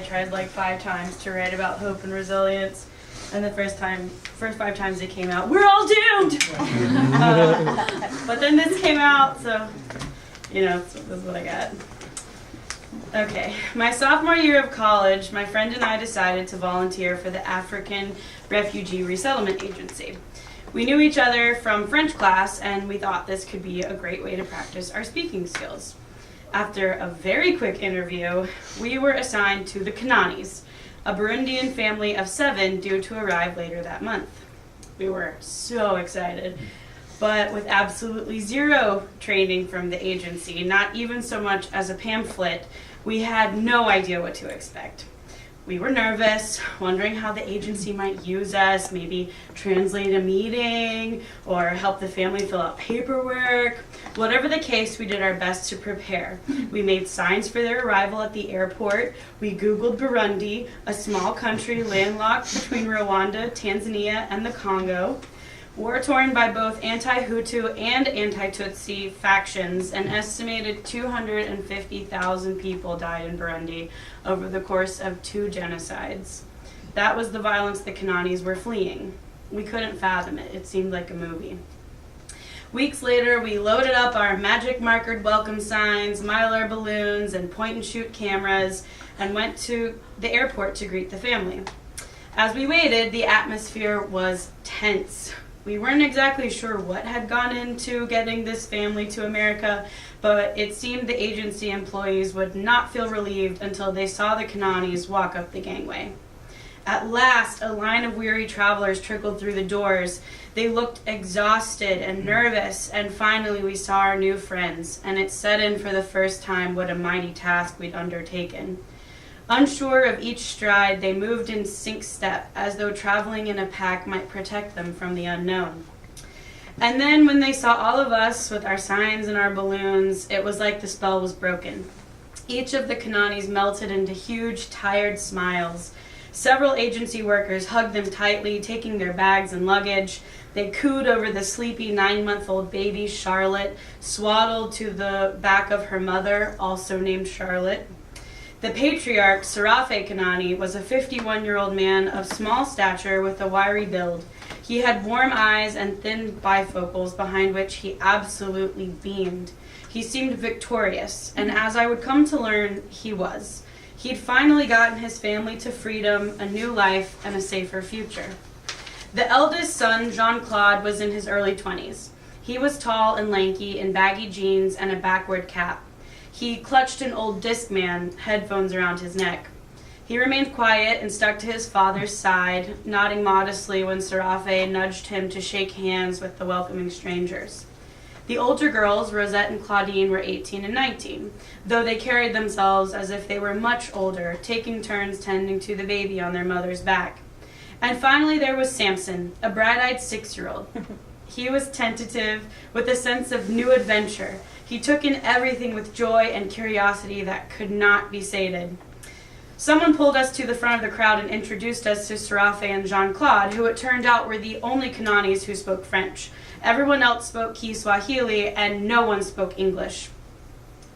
tried like 5 times to write about hope and resilience. And the first 5 times it came out, we're all doomed! But then this came out, so, this is what I got. Okay, my sophomore year of college, my friend and I decided to volunteer for the African Refugee Resettlement Agency. We knew each other from French class, and we thought this could be a great way to practice our speaking skills. After a very quick interview, we were assigned to the Kananis, a Burundian family of 7 due to arrive later that month. We were so excited, but with absolutely zero training from the agency, not even so much as a pamphlet, we had no idea what to expect. We were nervous, wondering how the agency might use us, maybe translate a meeting or help the family fill out paperwork. Whatever the case, we did our best to prepare. We made signs for their arrival at the airport. We Googled Burundi, a small country landlocked between Rwanda, Tanzania, and the Congo. War-torn by both anti-Hutu and anti-Tutsi factions, an estimated 250,000 people died in Burundi over the course of 2 genocides. That was the violence the Kananis were fleeing. We couldn't fathom it. It seemed like a movie. Weeks later, we loaded up our magic markered welcome signs, mylar balloons, and point-and-shoot cameras, and went to the airport to greet the family. As we waited, the atmosphere was tense. We weren't exactly sure what had gone into getting this family to America, but it seemed the agency employees would not feel relieved until they saw the Kananis walk up the gangway. At last, a line of weary travelers trickled through the doors. They looked exhausted and nervous, and finally we saw our new friends, and it set in for the first time what a mighty task we'd undertaken. Unsure of each stride, they moved in sync step, as though traveling in a pack might protect them from the unknown. And then when they saw all of us with our signs and our balloons, it was like the spell was broken. Each of the Kananis melted into huge, tired smiles. Several agency workers hugged them tightly, taking their bags and luggage. They cooed over the sleepy 9-month-old baby, Charlotte, swaddled to the back of her mother, also named Charlotte. The patriarch, Serafe Kanani, was a 51-year-old man of small stature with a wiry build. He had warm eyes and thin bifocals behind which he absolutely beamed. He seemed victorious, and as I would come to learn, he was. He'd finally gotten his family to freedom, a new life, and a safer future. The eldest son, Jean-Claude, was in his early 20s. He was tall and lanky in baggy jeans and a backward cap. He clutched an old Discman, headphones around his neck. He remained quiet and stuck to his father's side, nodding modestly when Serafe nudged him to shake hands with the welcoming strangers. The older girls, Rosette and Claudine, were 18 and 19, though they carried themselves as if they were much older, taking turns tending to the baby on their mother's back. And finally there was Samson, a bright-eyed 6-year-old. He was tentative, with a sense of new adventure. He took in everything with joy and curiosity that could not be sated. Someone pulled us to the front of the crowd and introduced us to Serafe and Jean-Claude, who it turned out were the only Kananis who spoke French. Everyone else spoke Kiswahili, and no one spoke English.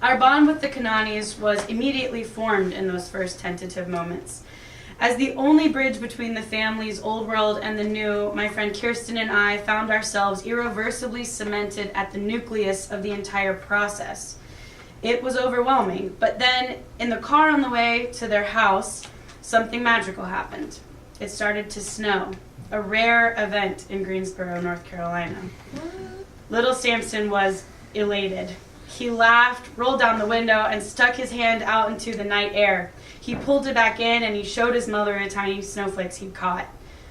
Our bond with the Kananis was immediately formed in those first tentative moments. As the only bridge between the family's old world and the new, my friend Kirsten and I found ourselves irreversibly cemented at the nucleus of the entire process. It was overwhelming, but then, in the car on the way to their house, something magical happened. It started to snow, a rare event in Greensboro, North Carolina. Little Samson was elated. He laughed, rolled down the window, and stuck his hand out into the night air. He pulled it back in, and he showed his mother the tiny snowflakes he'd caught.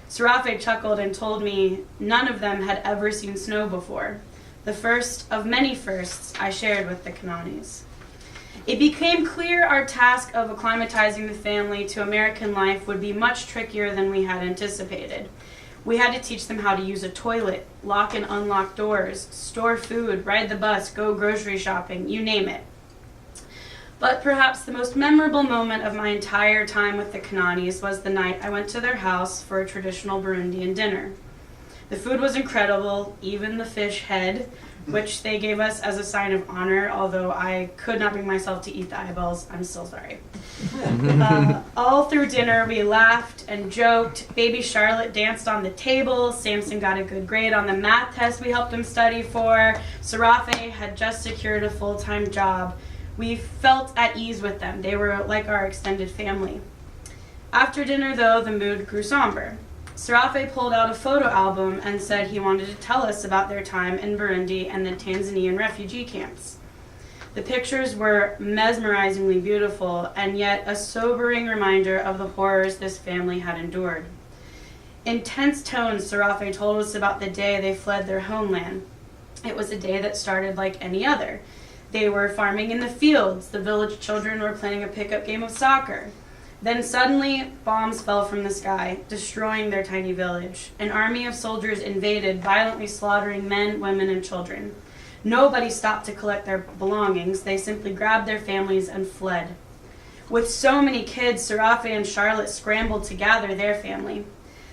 Serafe chuckled and told me none of them had ever seen snow before. The first of many firsts I shared with the Kananis. It became clear our task of acclimatizing the family to American life would be much trickier than we had anticipated. We had to teach them how to use a toilet, lock and unlock doors, store food, ride the bus, go grocery shopping, you name it. But perhaps the most memorable moment of my entire time with the Kananis was the night I went to their house for a traditional Burundian dinner. The food was incredible, even the fish head, which they gave us as a sign of honor, although I could not bring myself to eat the eyeballs. I'm still sorry. All through dinner, we laughed and joked. Baby Charlotte danced on the table. Samson got a good grade on the math test we helped him study for. Serafe had just secured a full-time job. We felt at ease with them. They were like our extended family. After dinner, though, the mood grew somber. Serafe pulled out a photo album and said he wanted to tell us about their time in Burundi and the Tanzanian refugee camps. The pictures were mesmerizingly beautiful and yet a sobering reminder of the horrors this family had endured. In tense tones, Serafe told us about the day they fled their homeland. It was a day that started like any other. They were farming in the fields. The village children were playing a pickup game of soccer. Then suddenly, bombs fell from the sky, destroying their tiny village. An army of soldiers invaded, violently slaughtering men, women, and children. Nobody stopped to collect their belongings. They simply grabbed their families and fled. With so many kids, Serafe and Charlotte scrambled to gather their family.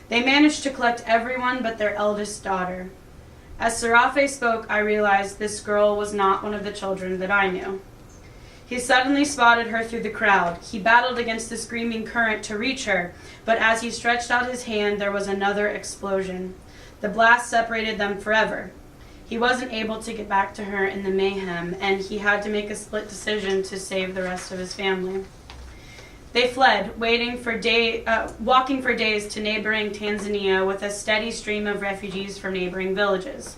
They managed to collect everyone but their eldest daughter. As Serafe spoke, I realized this girl was not one of the children that I knew. He suddenly spotted her through the crowd. He battled against the screaming current to reach her, but as he stretched out his hand, there was another explosion. The blast separated them forever. He wasn't able to get back to her in the mayhem, and he had to make a split decision to save the rest of his family. They fled, walking for days to neighboring Tanzania with a steady stream of refugees from neighboring villages.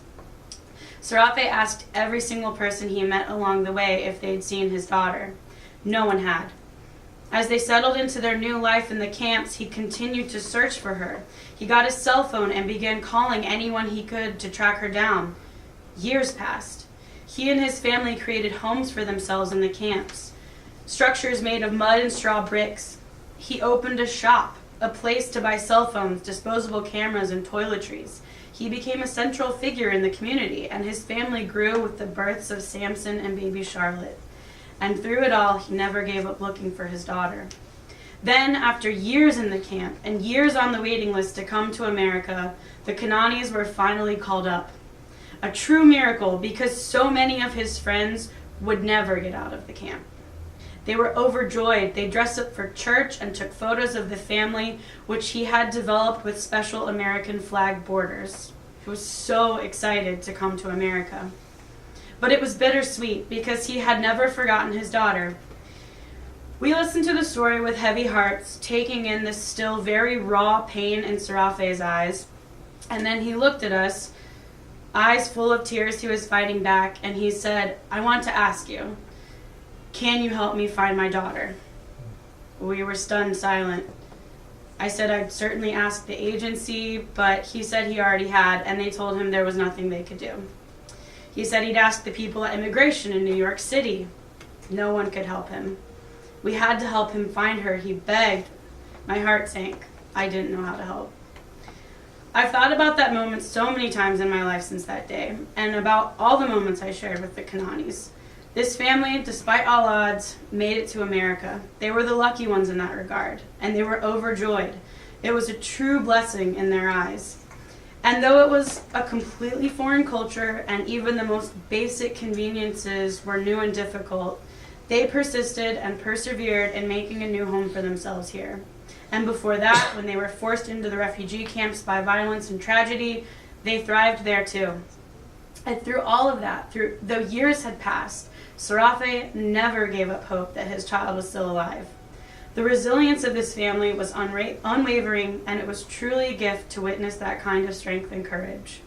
Serafe asked every single person he met along the way if they'd seen his daughter. No one had. As they settled into their new life in the camps, he continued to search for her. He got his cell phone and began calling anyone he could to track her down. Years passed. He and his family created homes for themselves in the camps, structures made of mud and straw bricks. He opened a shop, a place to buy cell phones, disposable cameras, and toiletries. He became a central figure in the community, and his family grew with the births of Samson and baby Charlotte. And through it all, he never gave up looking for his daughter. Then, after years in the camp and years on the waiting list to come to America, the Kananis were finally called up. A true miracle, because so many of his friends would never get out of the camp. They were overjoyed. They dressed up for church and took photos of the family, which he had developed with special American flag borders. He was so excited to come to America. But it was bittersweet because he had never forgotten his daughter. We listened to the story with heavy hearts, taking in the still very raw pain in Serafe's eyes. And then he looked at us, eyes full of tears he was fighting back, and he said, "I want to ask you, can you help me find my daughter?" We were stunned silent. I said I'd certainly ask the agency, but he said he already had, and they told him there was nothing they could do. He said he'd ask the people at immigration in New York City. No one could help him. We had to help him find her. He begged. My heart sank. I didn't know how to help. I've thought about that moment so many times in my life since that day, and about all the moments I shared with the Kananis. This family, despite all odds, made it to America. They were the lucky ones in that regard, and they were overjoyed. It was a true blessing in their eyes. And though it was a completely foreign culture, and even the most basic conveniences were new and difficult, they persisted and persevered in making a new home for themselves here. And before that, when they were forced into the refugee camps by violence and tragedy, they thrived there too. And through all of that, though years had passed, Serafe never gave up hope that his child was still alive. The resilience of this family was unwavering, and it was truly a gift to witness that kind of strength and courage.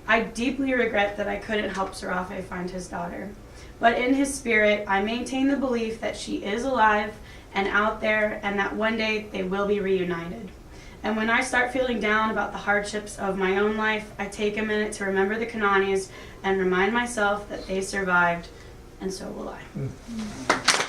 I deeply regret that I couldn't help Serafe find his daughter, but in his spirit, I maintain the belief that she is alive and out there, and that one day they will be reunited. And when I start feeling down about the hardships of my own life, I take a minute to remember the Kananis and remind myself that they survived, and so will I.